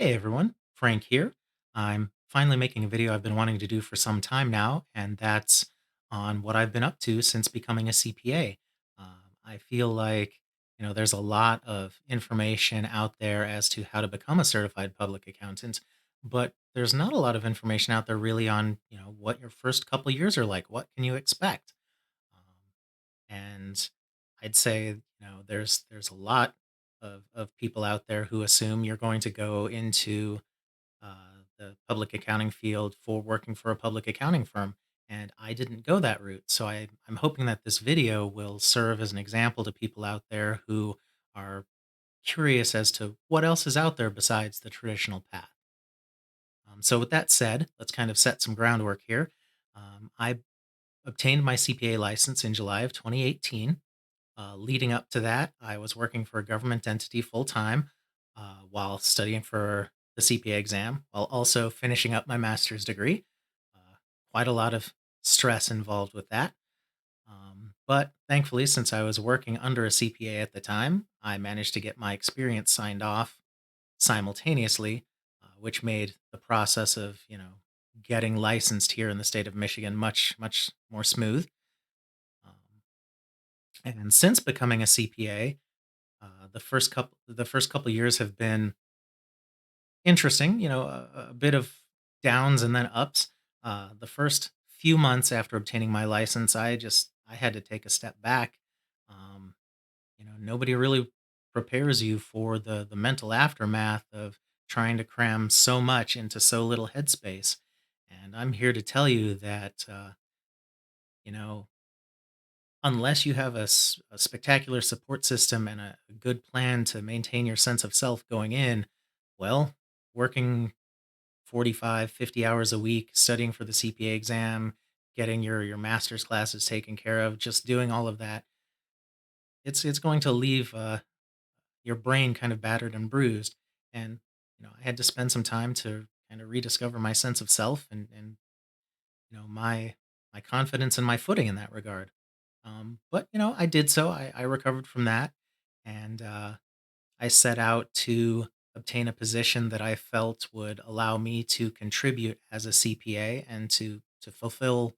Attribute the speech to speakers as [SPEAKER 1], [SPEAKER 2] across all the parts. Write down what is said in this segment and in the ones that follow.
[SPEAKER 1] Hey everyone, Frank here. I'm finally making a video I've been wanting to do for some time now, and that's on what I've been up to since becoming a CPA. I feel like there's a lot of information out there as to how to become a certified public accountant, but there's not a lot of information out there really on what your first couple years are like. What can you expect? And I'd say, there's a lot of people out there who assume you're going to go into the public accounting field for working for a public accounting firm. And I didn't go that route. So I'm hoping that this video will serve as an example to people out there who are curious as to what else is out there besides the traditional path. So, with that said, let's kind of set some groundwork here. I obtained my CPA license in July of 2018. Leading up to that, I was working for a government entity full time while studying for the CPA exam, while also finishing up my master's degree. Uh, Quite a lot of stress involved with that. But thankfully, since I was working under a CPA at the time, I managed to get my experience signed off simultaneously, which made the process of, getting licensed here in the state of Michigan much, much more smooth. Um, and since becoming a CPA, the first couple years have been interesting, a bit of downs and then ups. The first few months after obtaining my license, I had to take a step back. Um, Nobody really prepares you for the mental aftermath of trying to cram so much into so little headspace. And I'm here to tell you that you know unless you have a spectacular support system and a good plan to maintain your sense of self going in, well, working 45, 50 hours a week, studying for the CPA exam, getting your master's classes taken care of, just doing all of that, it's going to leave your brain kind of battered and bruised. And I had to spend some time to kind of rediscover my sense of self and my confidence and my footing in that regard. But I did so. I recovered from that, and I set out to obtain a position that I felt would allow me to contribute as a CPA and to fulfill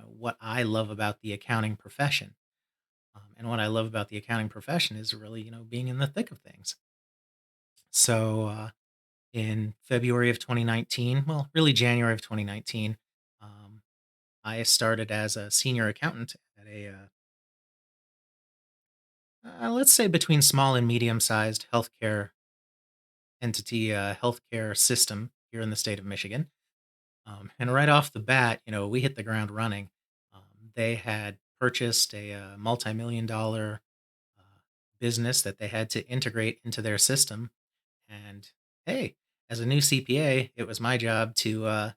[SPEAKER 1] what I love about the accounting profession. And what I love about the accounting profession is really being in the thick of things. So in February of 2019, well, really January of 2019, um, I started as a senior accountant at a let's say between small and medium sized healthcare entity, healthcare system here in the state of Michigan. And right off the bat, we hit the ground running. They had purchased a multi-million dollar uh, business that they had to integrate into their system. And hey, as a new CPA, it was my job to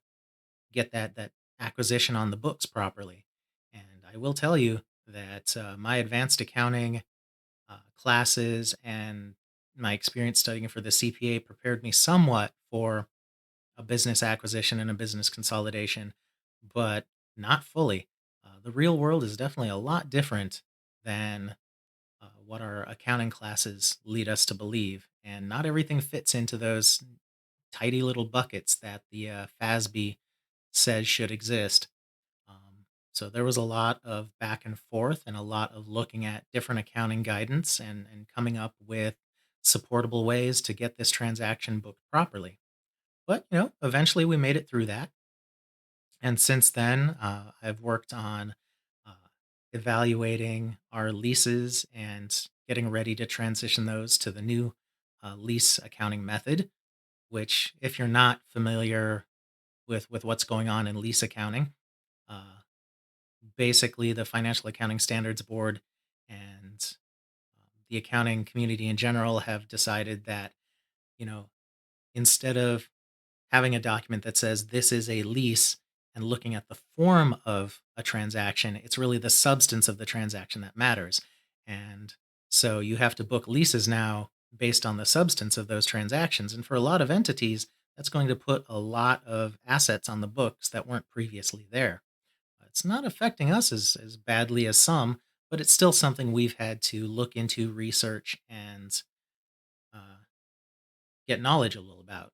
[SPEAKER 1] get that acquisition on the books properly. And I will tell you that my advanced accounting classes and my experience studying for the CPA prepared me somewhat for a business acquisition and a business consolidation, but not fully. The real world is definitely a lot different than what our accounting classes lead us to believe. And not everything fits into those tidy little buckets that the FASB says should exist. So there was a lot of back and forth and a lot of looking at different accounting guidance and coming up with supportable ways to get this transaction booked properly. But eventually we made it through that. And since then, I've worked on uh, evaluating our leases and getting ready to transition those to the new lease accounting method. Which, if you're not familiar with what's going on in lease accounting, uh, basically the Financial Accounting Standards Board and the accounting community in general have decided that you know instead of having a document that says this is a lease and looking at the form of a transaction, it's really the substance of the transaction that matters. And so you have to book leases now based on the substance of those transactions. And for a lot of entities, that's going to put a lot of assets on the books that weren't previously there. It's not affecting us as badly as some, but it's still something we've had to look into, research, and uh, get knowledgeable about.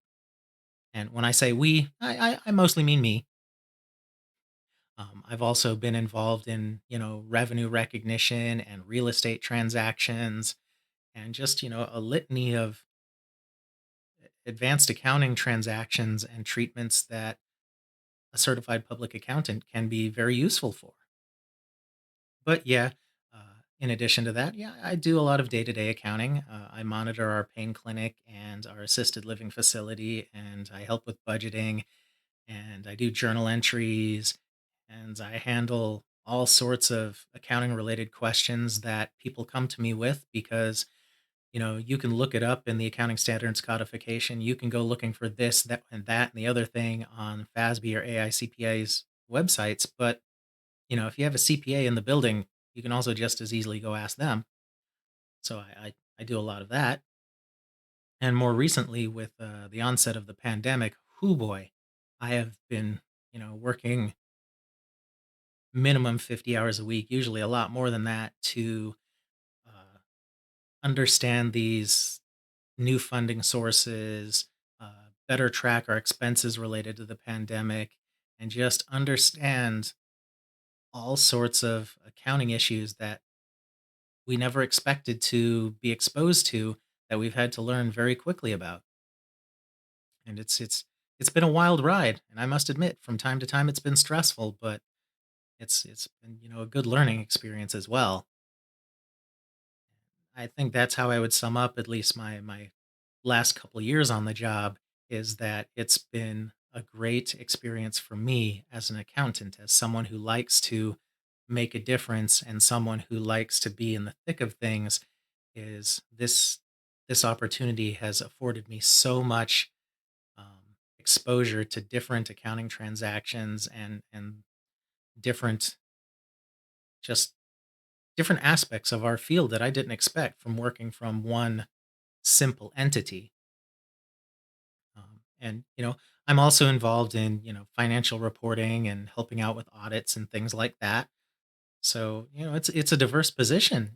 [SPEAKER 1] And when I say we, I mostly mean me. I've also been involved in, revenue recognition and real estate transactions and just, a litany of advanced accounting transactions and treatments that a certified public accountant can be very useful for. But yeah, in addition to that, yeah, I do a lot of day to day accounting. I monitor our pain clinic and our assisted living facility, and I help with budgeting, and I do journal entries, and I handle all sorts of accounting related questions that people come to me with because you can look it up in the accounting standards codification. You can go looking for this, that, and the other thing on FASB or AICPA's websites. But, if you have a CPA in the building, you can also just as easily go ask them. So I do a lot of that. And more recently, with the onset of the pandemic, whoo boy, I have been, working minimum 50 hours a week, usually a lot more than that, to uh, understand these new funding sources, better track our expenses related to the pandemic, and just understand all sorts of accounting issues that we never expected to be exposed to that we've had to learn very quickly about. And it's been a wild ride, and I must admit from time to time it's been stressful, but it's been, a good learning experience as well. I think that's how I would sum up at least my last couple of years on the job, is that it's been a great experience for me as an accountant, as someone who likes to make a difference and someone who likes to be in the thick of things. Is this opportunity has afforded me so much exposure to different accounting transactions and different just different aspects of our field that I didn't expect from working from one simple entity. And I'm also involved in financial reporting and helping out with audits and things like that. So it's a diverse position.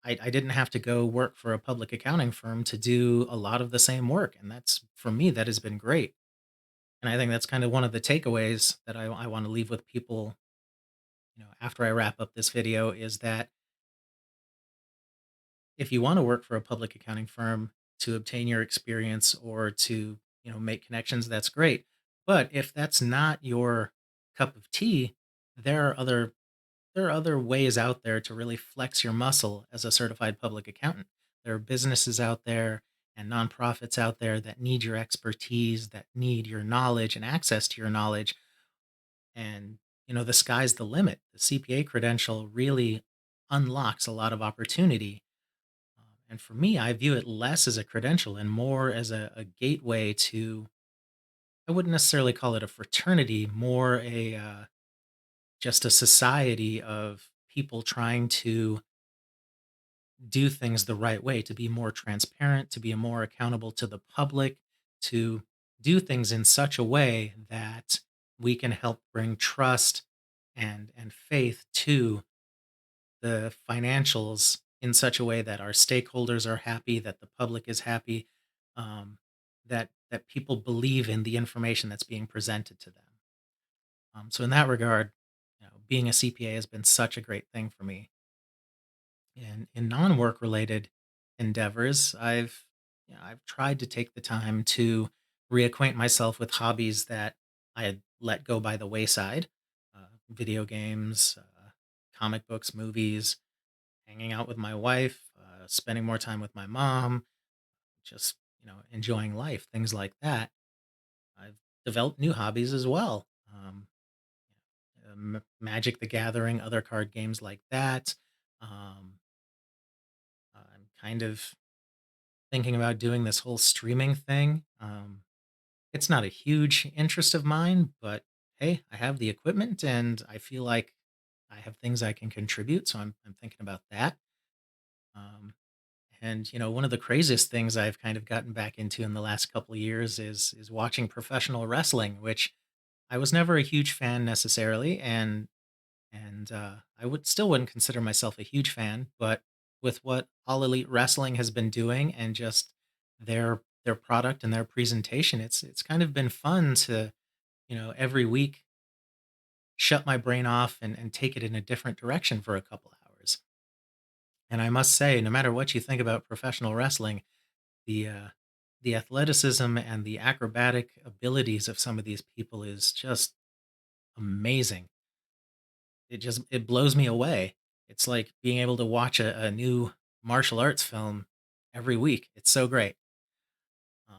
[SPEAKER 1] I didn't have to go work for a public accounting firm to do a lot of the same work, and that's for me that has been great. And I think that's kind of one of the takeaways that I want to leave with people. After I wrap up this video, is that if you want to work for a public accounting firm to obtain your experience or to make connections, that's great. But if that's not your cup of tea, there are other ways out there to really flex your muscle as a certified public accountant. There are businesses out there and nonprofits out there that need your expertise, that need your knowledge and access to your knowledge. And the sky's the limit. The CPA credential really unlocks a lot of opportunity. And for me, I view it less as a credential and more as a gateway to, I wouldn't necessarily call it a fraternity, more just a society of people trying to do things the right way, to be more transparent, to be more accountable to the public, to do things in such a way that we can help bring trust and faith to the financials in such a way that our stakeholders are happy, that the public is happy, that people believe in the information that's being presented to them. So in that regard, being a CPA has been such a great thing for me. In non-work related endeavors, I've tried to take the time to reacquaint myself with hobbies that I had let go by the wayside, video games, comic books, movies, hanging out with my wife, spending more time with my mom, just enjoying life, things like that. I've developed new hobbies as well. Magic the Gathering, other card games like that. Um, I'm kind of thinking about doing this whole streaming thing. It's not a huge interest of mine, but hey, I have the equipment and I feel like I have things I can contribute. So I'm thinking about that. Um, and one of the craziest things I've kind of gotten back into in the last couple of years is watching professional wrestling, which I was never a huge fan necessarily, and I would still wouldn't consider myself a huge fan, but with what All Elite Wrestling has been doing and just their their product and their presentation. It's kind of been fun to, every week shut my brain off and take it in a different direction for a couple hours. And I must say, no matter what you think about professional wrestling, the uh, the athleticism and the acrobatic abilities of some of these people is just amazing. It blows me away. It's like being able to watch a new martial arts film every week. It's so great. Um,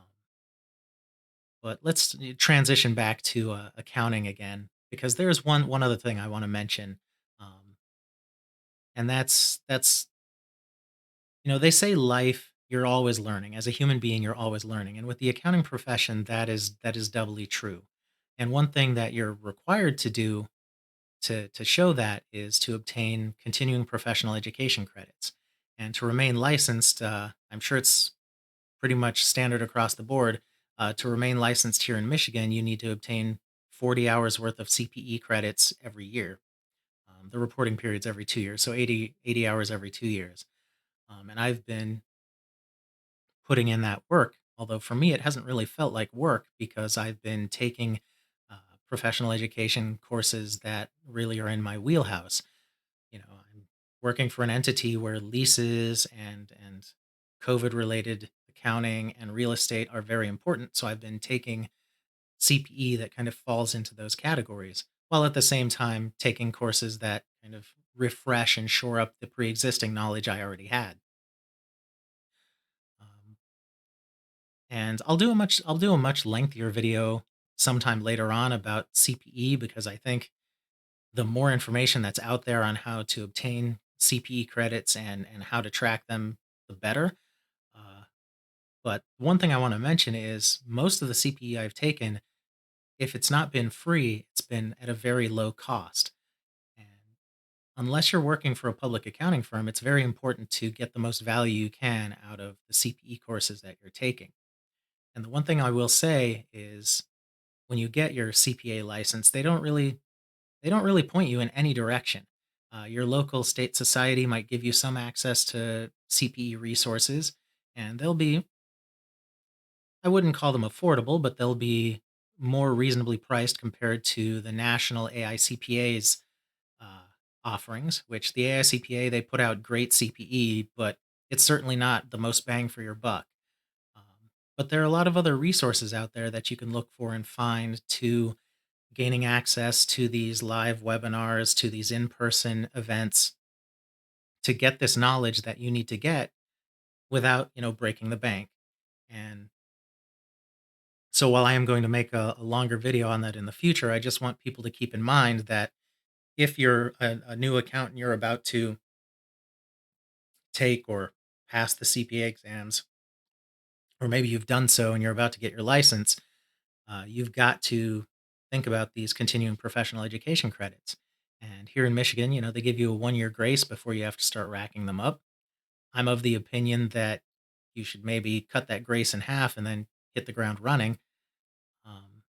[SPEAKER 1] but let's transition back to accounting again, because there's one other thing I want to mention, and that's they say life, you're always learning. As a human being, you're always learning. And with the accounting profession, that is doubly true. And one thing that you're required to do to show that is to obtain continuing professional education credits. And to remain licensed, I'm sure it's pretty much standard across the board. To remain licensed here in Michigan, you need to obtain 40 hours worth of CPE credits every year. The reporting period's every 2 years, so eighty hours every 2 years. And I've been putting in that work. Although for me, it hasn't really felt like work because I've been taking uh, professional education courses that really are in my wheelhouse. I'm working for an entity where leases and COVID related accounting and real estate are very important. So I've been taking CPE that kind of falls into those categories, while at the same time taking courses that kind of refresh and shore up the pre existing knowledge I already had. Um, And I'll do a much lengthier video sometime later on about CPE, because I think the more information that's out there on how to obtain CPE credits and how to track them, the better. Uh, but one thing I want to mention is most of the CPE I've taken, if it's not been free, it's been at a very low cost. And unless you're working for a public accounting firm, it's very important to get the most value you can out of the CPE courses that you're taking. And the one thing I will say is when you get your CPA license, they don't really point you in any direction. Your local state society might give you some access to CPE resources, and they'll be, I wouldn't call them affordable, but they'll be more reasonably priced compared to the national AICPA's uh, offerings, which the AICPA, they put out great CPE, but it's certainly not the most bang for your buck. But there are a lot of other resources out there that you can look for and find to gaining access to these live webinars, to these in person events to get this knowledge that you need to get without, breaking the bank. And so while I am going to make a longer video on that in the future, I just want people to keep in mind that if you're a new accountant, you're about to take or pass the CPA exams, or maybe you've done so and you're about to get your license, you've got to think about these continuing professional education credits. And here in Michigan, they give you a 1 year grace before you have to start racking them up. I'm of the opinion that you should maybe cut that grace in half and then hit the ground running. Um,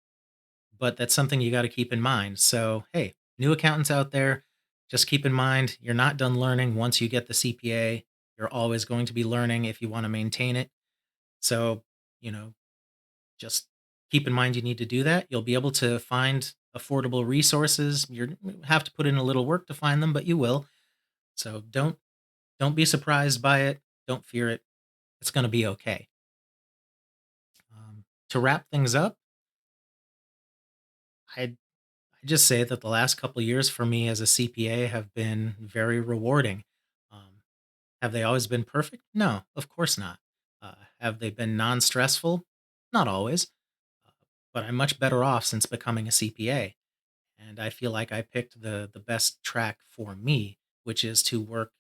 [SPEAKER 1] but that's something you got to keep in mind. So, hey, new accountants out there, just keep in mind you're not done learning once you get the CPA. You're always going to be learning if you want to maintain it. So, you know, just keep in mind you need to do that. You'll be able to find affordable resources. You have to put in a little work to find them, but you will. So don't be surprised by it. Don't fear it. It's going to be okay. To wrap things up, I just say that the last couple of years for me as a CPA have been very rewarding. Um, have they always been perfect? No, of course not. Have they been non-stressful? Not always. Uh, but I'm much better off since becoming a CPA, and I feel like I picked the best track for me, which is to work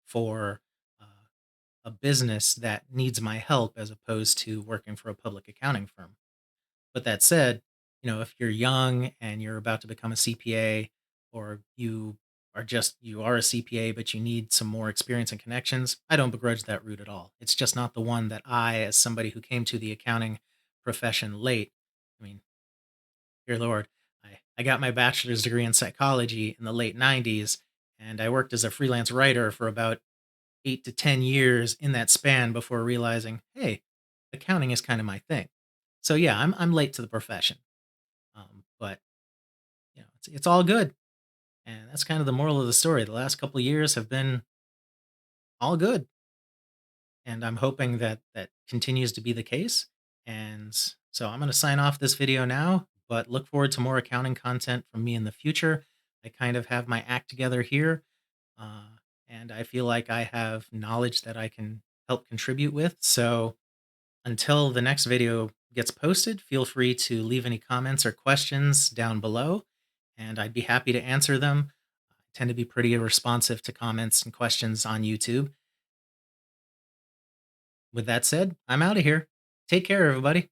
[SPEAKER 1] for uh, a business that needs my help as opposed to working for a public accounting firm. But that said, if you're young and you're about to become a CPA, or you are a CPA but you need some more experience and connections, I don't begrudge that route at all. It's just not the one that I, as somebody who came to the accounting profession late, I mean, dear Lord, I got my bachelor's degree in psychology in the late 90s, and I worked as a freelance writer for about 8 to 10 years in that span before realizing, hey, accounting is kind of my thing. So yeah, I'm late to the profession. But it's all good. And that's kind of the moral of the story. The last couple of years have been all good, and I'm hoping that that continues to be the case. And so I'm going to sign off this video now, but look forward to more accounting content from me in the future. I kind of have my act together here, uh, and I feel like I have knowledge that I can help contribute with. So until the next video gets posted, feel free to leave any comments or questions down below, and I'd be happy to answer them. I tend to be pretty responsive to comments and questions on YouTube. With that said, I'm out of here. Take care, everybody.